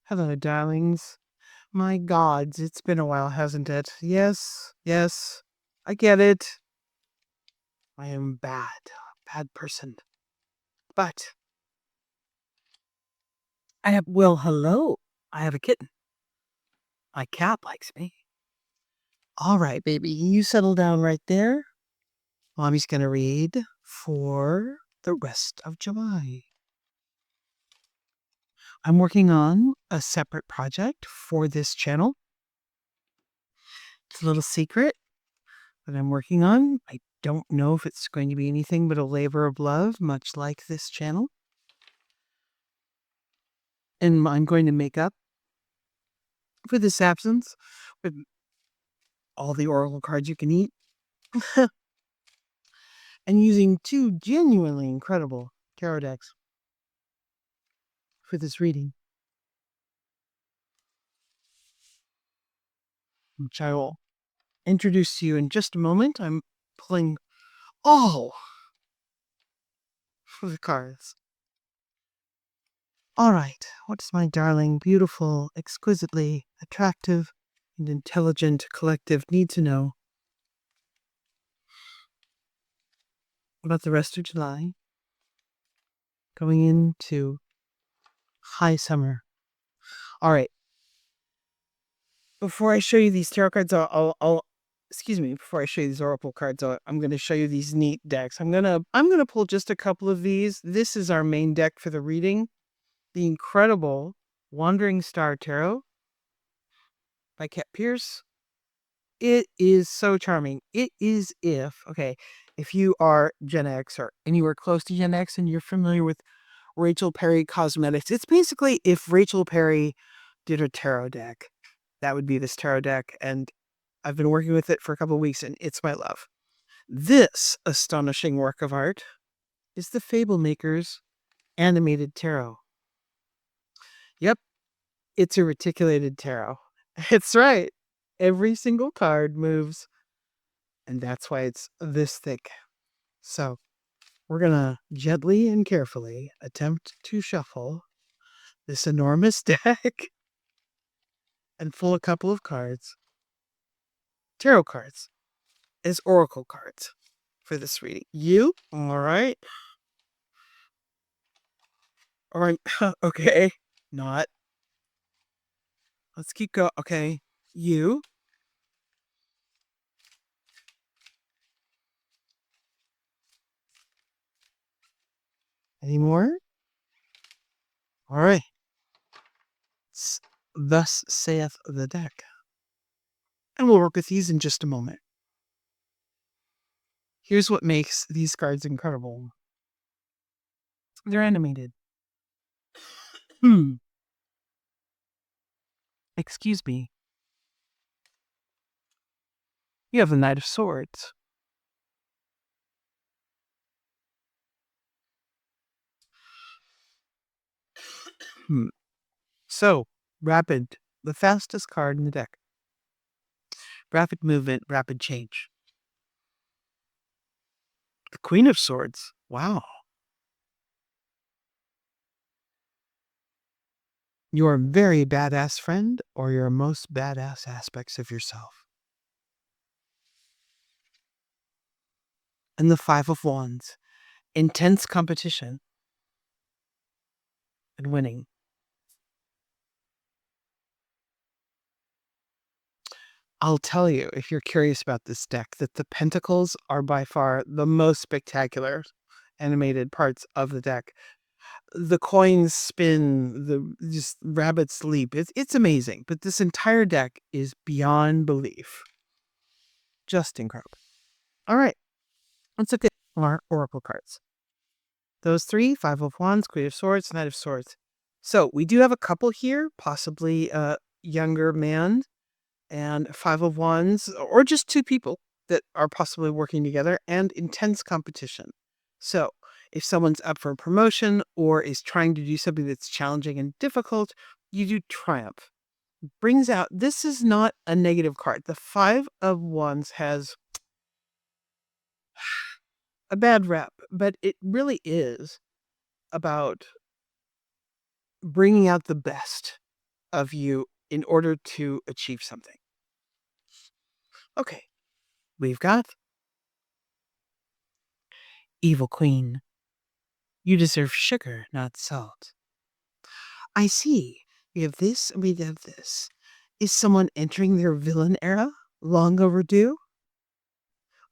Hello, darlings. My gods, it's been a while, hasn't it? Yes, yes, I get it. I am bad person. But hello. I have a kitten. My cat likes me. All right, baby, you settle down right there. Mommy's gonna read for the rest of July. I'm working on a separate project for this channel. It's a little secret that I'm working on. I don't know if it's going to be anything but a labor of love, much like this channel. And I'm going to make up for this absence with all the oracle cards you can eat. And using two genuinely incredible tarot decks for this reading, which I will introduce to you in just a moment. I'm pulling all for the cards. All right, what does my darling, beautiful, exquisitely attractive, and intelligent collective need to know about the rest of July, going into high summer? All right. Before I show you these tarot cards, before I show you these oracle cards, I'm going to show you these neat decks. I'm going to pull just a couple of these. This is our main deck for the reading, the incredible Wandering Star Tarot by Kat Pierce. It is so charming. It is if you are Gen X or anywhere close to Gen X and you're familiar with Rachel Perry Cosmetics, it's basically if Rachel Perry did a tarot deck, that would be this tarot deck. And I've been working with it for a couple of weeks and it's my love. This astonishing work of art is the Fable Makers animated tarot. Yep, it's a reticulated tarot. It's right. Every single card moves, and that's why it's this thick. So we're going to gently and carefully attempt to shuffle this enormous deck and pull a couple of cards, tarot cards, as oracle cards for this reading. You? All right. All right. Okay. Not. Let's keep going. Okay. You? Any more? All right. Thus saith the deck. And we'll work with these in just a moment. Here's what makes these cards incredible. They're animated. Excuse me. You have the Knight of Swords. So, rapid. The fastest card in the deck. Rapid movement, rapid change. The Queen of Swords. Wow. Your very badass friend or your most badass aspects of yourself. And the Five of Wands. Intense competition and winning. I'll tell you, if you're curious about this deck, that the Pentacles are by far the most spectacular animated parts of the deck. The coins spin, the just rabbits leap. It's amazing, but this entire deck is beyond belief. Just incredible. All right, let's look at our oracle cards. Those three: Five of Wands, Queen of Swords, Knight of Swords. So we do have a couple here, possibly a younger man and Five of Wands, or just two people that are possibly working together, and intense competition. So if someone's up for a promotion or is trying to do something that's challenging and difficult, you do triumph. Brings out, this is not a negative card. The Five of Wands has a bad rep, but it really is about bringing out the best of you in order to achieve something. Okay, we've got Evil Queen. You deserve sugar, not salt. I see. We have this and we have this. Is someone entering their villain era? Long overdue?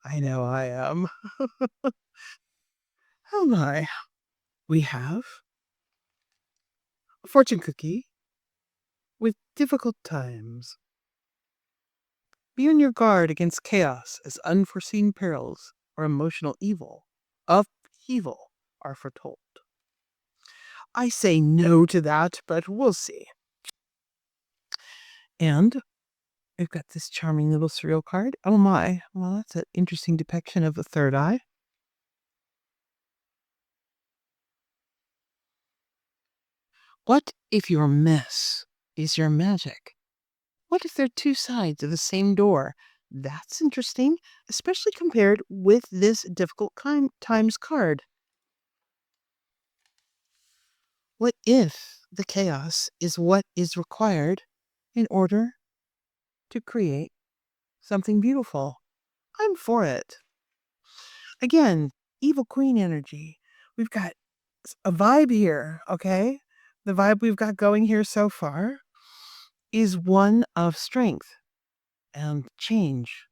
I know I am. Oh my. We have a fortune cookie with difficult times. Be on your guard against chaos as unforeseen perils or emotional upheaval are foretold. I say no to that, but we'll see. And we've got this charming little surreal card. Oh my. Well, that's an interesting depiction of the third eye. What if your mess is your magic? What if they're two sides of the same door? That's interesting, especially compared with this difficult times card. What if the chaos is what is required in order to create something beautiful? I'm for it. Again, Evil Queen energy. We've got a vibe here, okay? The vibe we've got going here so far is one of strength and change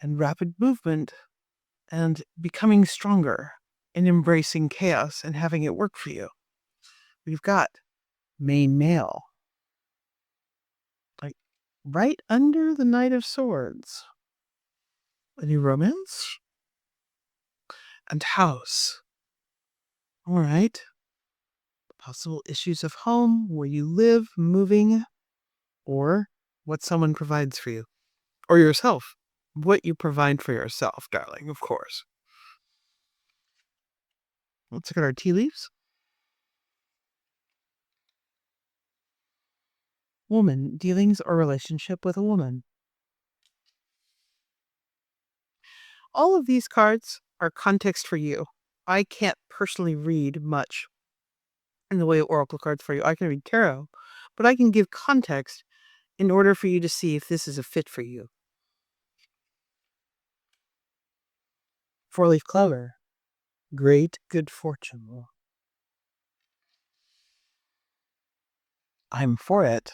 and rapid movement and becoming stronger and embracing chaos and having it work for you. We've got main male, like right under the Knight of Swords. Any romance? And house. All right. Possible issues of home, where you live, moving, or what someone provides for you. Or yourself. What you provide for yourself, darling, of course. Let's look at our tea leaves. Woman, dealings or relationship with a woman. All of these cards are context for you. I can't personally read much in the way of oracle cards for you. I can read tarot, but I can give context in order for you to see if this is a fit for you. Four-leaf clover. Great good fortune. I'm for it.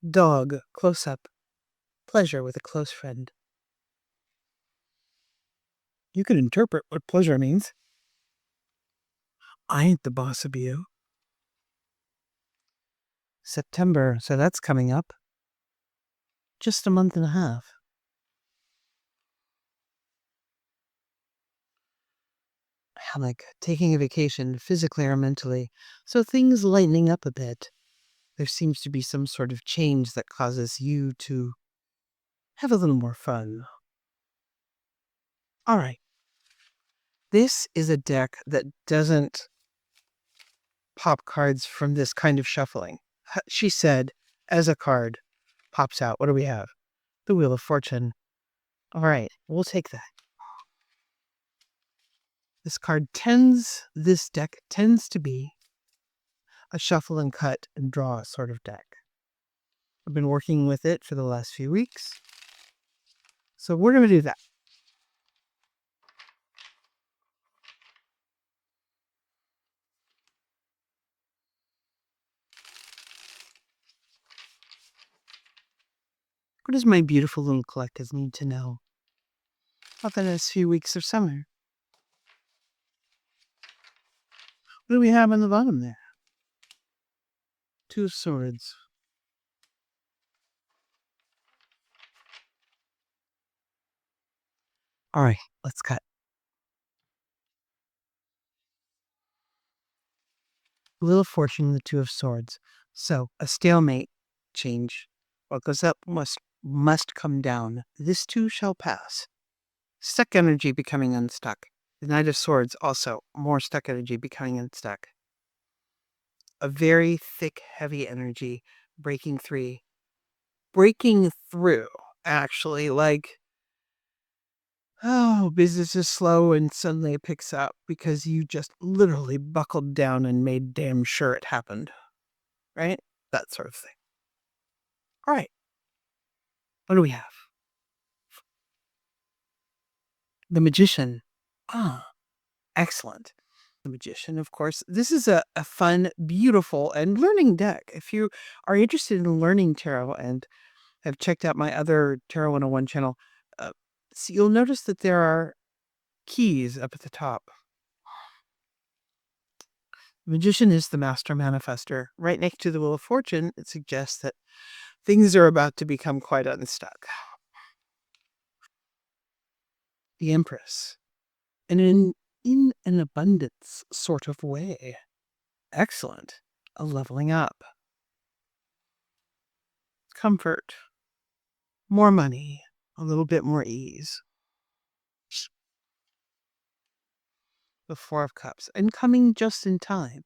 Dog, close up. Pleasure with a close friend. You can interpret what pleasure means. I ain't the boss of you. September, so that's coming up. Just a month and a half. Like taking a vacation physically or mentally, so things lightening up a bit. There seems to be some sort of change that causes you to have a little more fun. All right. This is a deck that doesn't pop cards from this kind of shuffling. She said, as a card pops out, what do we have? The Wheel of Fortune. All right, we'll take that. This deck tends to be a shuffle and cut and draw sort of deck. I've been working with it for the last few weeks. So we're going to do that. What does my beautiful little collective need to know about the next few weeks of summer? What do we have on the bottom there? Two of Swords. All right, let's cut. Wheel of Fortune, the Two of Swords. So a stalemate change. What goes up must come down. This too shall pass. Stuck energy becoming unstuck. The Knight of Swords also more stuck energy becoming unstuck. A very thick, heavy energy breaking through. Actually, like Oh, business is slow and suddenly it picks up because you just literally buckled down and made damn sure it happened, right? That sort of thing. All right. What do we have? The Magician. Ah, excellent. The Magician, of course. This is a fun, beautiful, and learning deck. If you are interested in learning tarot and have checked out my other Tarot 101 channel, uh, so you'll notice that there are keys up at the top. The Magician is the master manifester. Right next to the Wheel of Fortune, it suggests that things are about to become quite unstuck. The Empress. And in an abundance sort of way. Excellent. A leveling up. Comfort. More money. A little bit more ease. The Four of Cups. And coming just in time.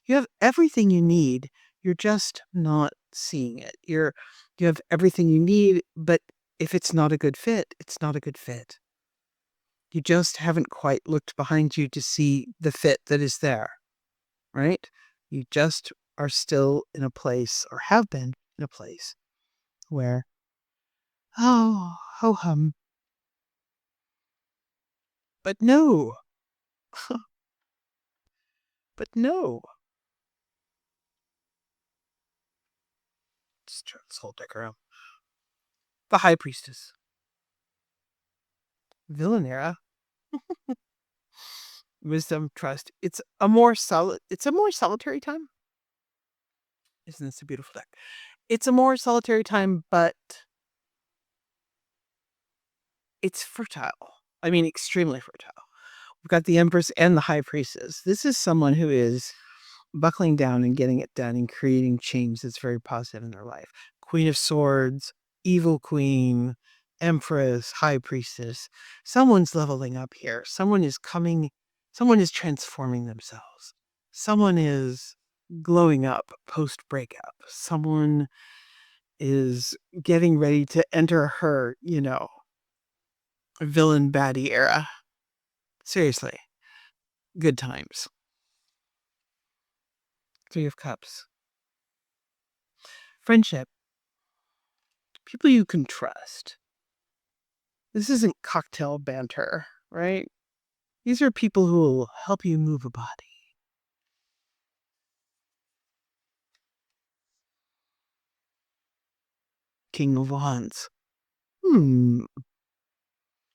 You have everything you need. You're just not seeing it. You have everything you need, but if it's not a good fit, it's not a good fit. You just haven't quite looked behind you to see the fit that is there, right? You just are still in a place, or have been in a place, where, oh, ho hum. But no, but no. Just turn this whole deck around. The High Priestess. Villanera. Wisdom, trust. It's a more solitary time. Isn't this a beautiful deck? It's a more solitary time, but it's fertile. I mean, extremely fertile. We've got the Empress and the High Priestess. This is someone who is buckling down and getting it done and creating change that's very positive in their life. Queen of Swords, Evil Queen, Empress, High Priestess. Someone's leveling up here. Someone is transforming themselves. Someone is glowing up post breakup. Someone is getting ready to enter her, villain baddie era. Seriously, good times. Three of Cups. Friendship. People you can trust. This isn't cocktail banter, right? These are people who will help you move a body. King of Wands.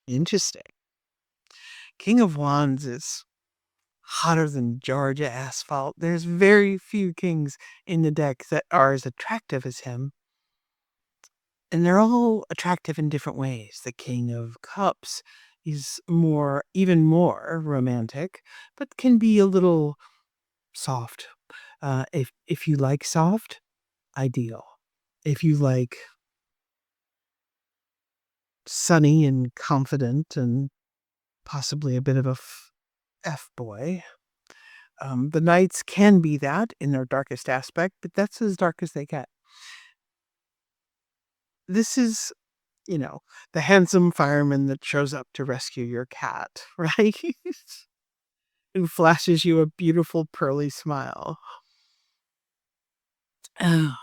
Interesting. King of Wands is hotter than Georgia asphalt. There's very few kings in the deck that are as attractive as him. And they're all attractive in different ways. The King of Cups is even more romantic, but can be a little soft. If you like soft, ideal. If you like sunny and confident and possibly a bit of a F-boy, the Knights can be that in their darkest aspect, but that's as dark as they get. This is, the handsome fireman that shows up to rescue your cat, right? Who flashes you a beautiful pearly smile. Oh,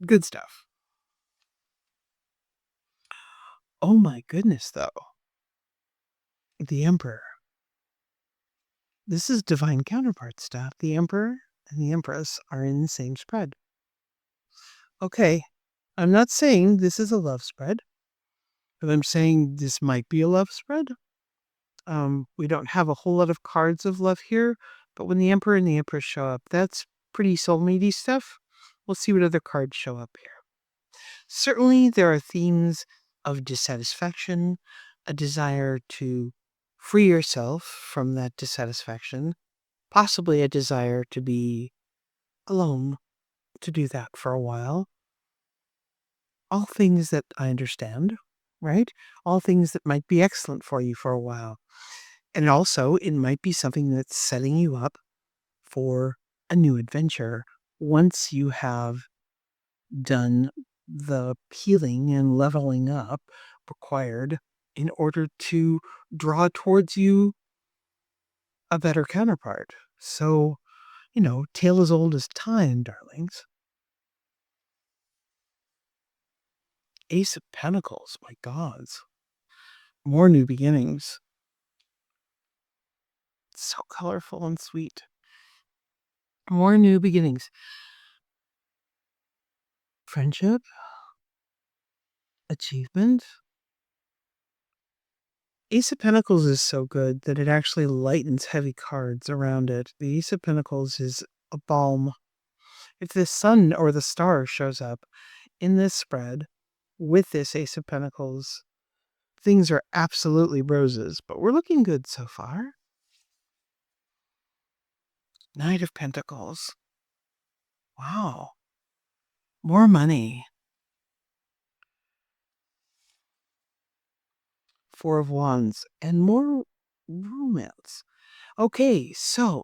good stuff. Oh my goodness, though. The Emperor. This is divine counterpart stuff. The Emperor and the Empress are in the same spread. Okay, I'm not saying this is a love spread, but I'm saying this might be a love spread. We don't have a whole lot of cards of love here, but when the Emperor and the Empress show up, that's pretty soulmatey stuff. We'll see what other cards show up here. Certainly, there are themes of dissatisfaction, a desire to free yourself from that dissatisfaction, possibly a desire to be alone, to do that for a while. All things that I understand, right? All things that might be excellent for you for a while. And also, it might be something that's setting you up for a new adventure once you have done the healing and leveling up required in order to draw towards you a better counterpart. So, tale as old as time, darlings. Ace of Pentacles, my gods. More new beginnings. So colorful and sweet. More new beginnings. Friendship. Achievement. Ace of Pentacles is so good that it actually lightens heavy cards around it. The Ace of Pentacles is a balm. If the sun or the star shows up in this spread with this Ace of Pentacles, things are absolutely roses, but we're looking good so far. Knight of Pentacles. Wow. More money. Four of Wands and more romance. Okay, so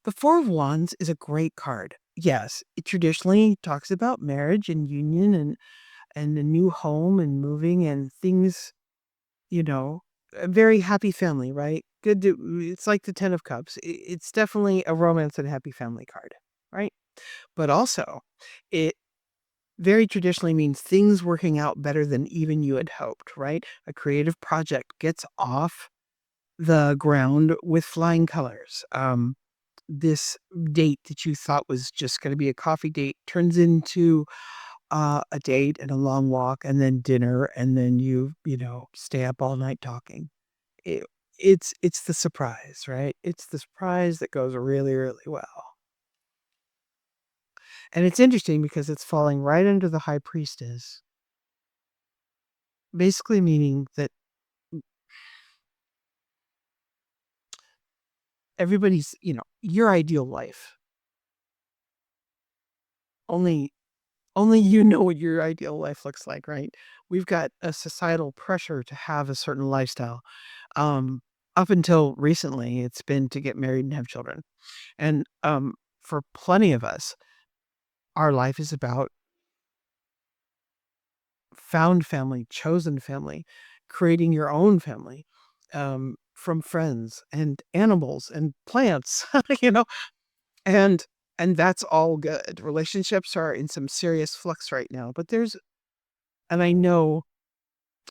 the Four of Wands is a great card. Yes, it traditionally talks about marriage and union and a new home and moving and things, a very happy family, right? It's like the Ten of Cups. It's definitely a romance and happy family card, right? But also, it very traditionally means things working out better than even you had hoped, right? A creative project gets off the ground with flying colors. This date that you thought was just going to be a coffee date turns into a date and a long walk and then dinner and then stay up all night talking. It, it's the surprise, right? It's the surprise that goes really, really well. And it's interesting because it's falling right under the High Priestess, basically meaning that everybody's, your ideal life. Only you know what your ideal life looks like, right? We've got a societal pressure to have a certain lifestyle. Um, Up until recently, it's been to get married and have children. And for plenty of us, our life is about found family, chosen family, creating your own family, from friends and animals and plants, you know, and that's all good. Relationships are in some serious flux right now, but and I know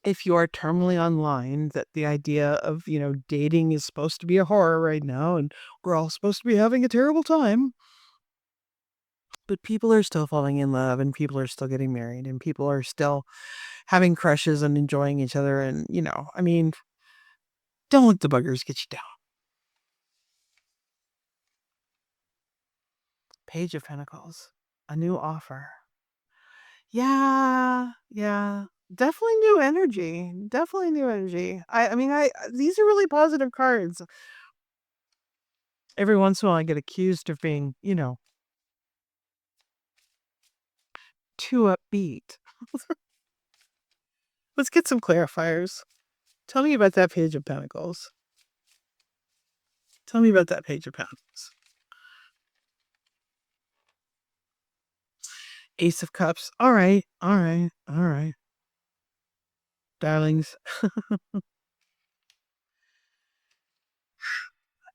if you are terminally online that the idea of, dating is supposed to be a horror right now and we're all supposed to be having a terrible time. But people are still falling in love and people are still getting married and people are still having crushes and enjoying each other. And, don't let the buggers get you down. Page of Pentacles, a new offer. Yeah, yeah. Definitely new energy. Definitely new energy. These are really positive cards. Every once in a while I get accused of being, too upbeat. Let's get some clarifiers. Tell me about that Page of Pentacles. Tell me about that Page of Pentacles. Ace of Cups. All right, all right, all right. Darlings.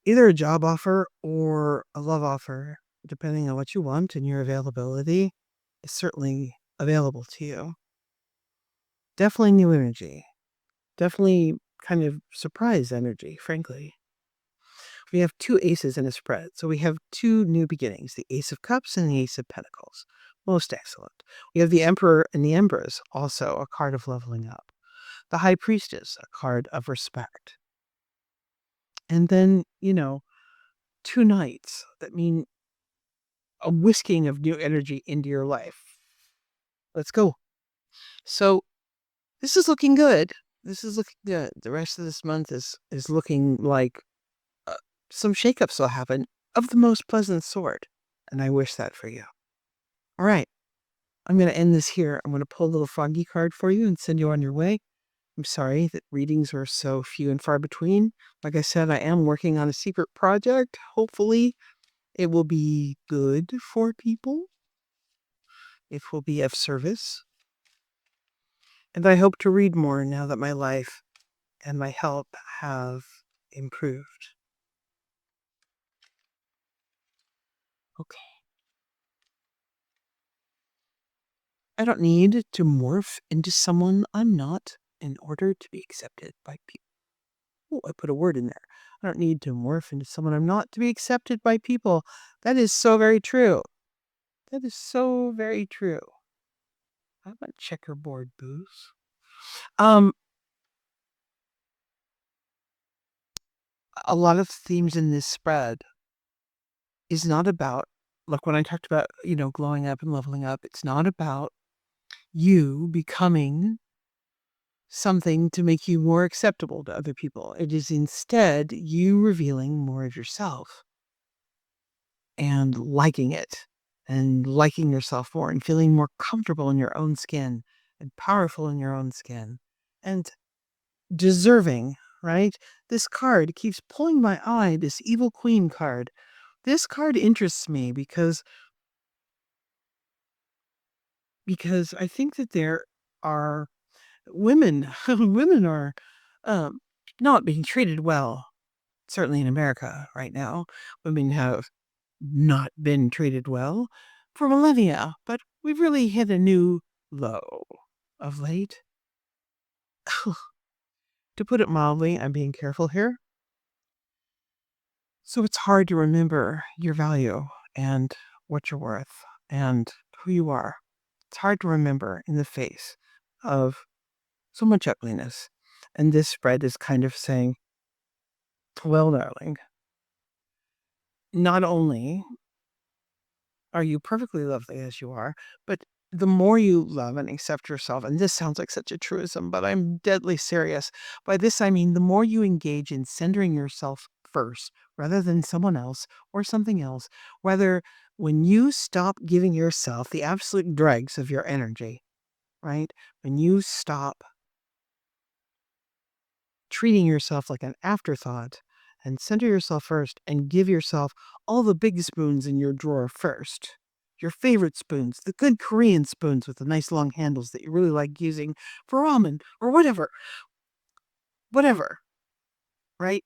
Either a job offer or a love offer, depending on what you want and your availability, is certainly available to you. Definitely new energy. Definitely kind of surprise energy, frankly. We have two aces in a spread, so we have two new beginnings, the Ace of Cups and the Ace of Pentacles. Most excellent. We have the Emperor and the Empress, also a card of leveling up. The High Priestess, a card of respect. And then, two Knights that mean a whisking of new energy into your life. Let's go. So this is looking good. This is looking good. The rest of this month is looking like some shakeups will happen of the most pleasant sort. And I wish that for you. All right. I'm going to end this here. I'm going to pull a little froggy card for you and send you on your way. I'm sorry that readings are so few and far between. Like I said, I am working on a secret project. Hopefully, it will be good for people. It will be of service. And I hope to read more now that my life and my health have improved. Okay. I don't need to morph into someone I'm not in order to be accepted by people. Oh, I put a word in there. I don't need to morph into someone I'm not to be accepted by people. That is so very true. That is so very true. How about checkerboard booze? A lot of themes in this spread is not about, like when I talked about, glowing up and leveling up, it's not about you becoming something to make you more acceptable to other people. It is instead you revealing more of yourself and liking it and liking yourself more and feeling more comfortable in your own skin and powerful in your own skin and deserving, right? This card keeps pulling my eye, this Evil Queen card. This card interests me because I think that there are women women are um, not being treated well. Certainly in America right now, women have not been treated well for millennia, but we've really hit a new low of late. To put it mildly, I'm being careful here. So it's hard to remember your value and what you're worth and who you are. It's hard to remember in the face of so much ugliness. And this spread is kind of saying, well, darling, not only are you perfectly lovely as you are, but the more you love and accept yourself, and this sounds like such a truism, but I'm deadly serious. By this, I mean the more you engage in centering yourself first rather than someone else or something else, whether when you stop giving yourself the absolute dregs of your energy, right? When you stop treating yourself like an afterthought and center yourself first and give yourself all the big spoons in your drawer first. Your favorite spoons, the good Korean spoons with the nice long handles that you really like using for ramen or whatever, right?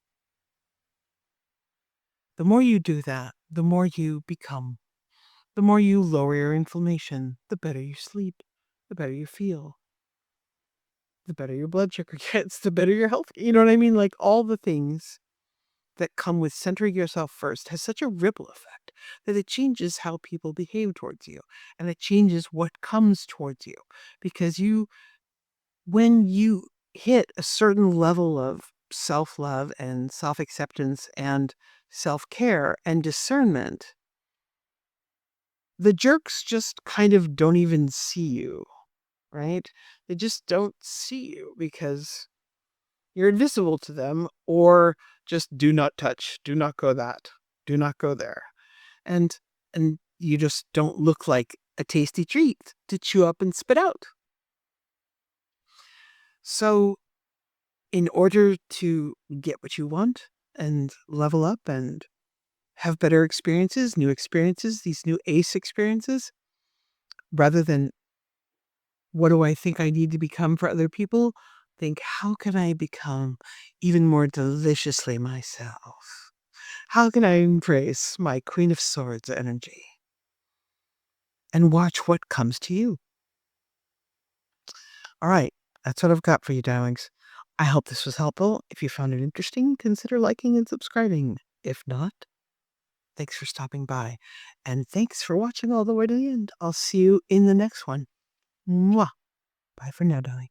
The more you do that, the more you become, the more you lower your inflammation, the better you sleep, the better you feel, the better your blood sugar gets, the better your health. You know what I mean? Like all the things that come with centering yourself first has such a ripple effect that it changes how people behave towards you and it changes what comes towards you because when you hit a certain level of self-love and self-acceptance and self-care and discernment, the jerks just kind of don't even see you, right? They just don't see you because you're invisible to them, or just do not touch, do not go that, do not go there. And you just don't look like a tasty treat to chew up and spit out. So in order to get what you want and level up and have better experiences, new experiences, these new ace experiences, rather than what do I think I need to become for other people, think how can I become even more deliciously myself? How can I embrace my Queen of Swords energy? And watch what comes to you. All right, that's what I've got for you, darlings. I hope this was helpful. If you found it interesting, consider liking and subscribing. If not, thanks for stopping by. And thanks for watching all the way to the end. I'll see you in the next one. Mwah. Bye for now, darling.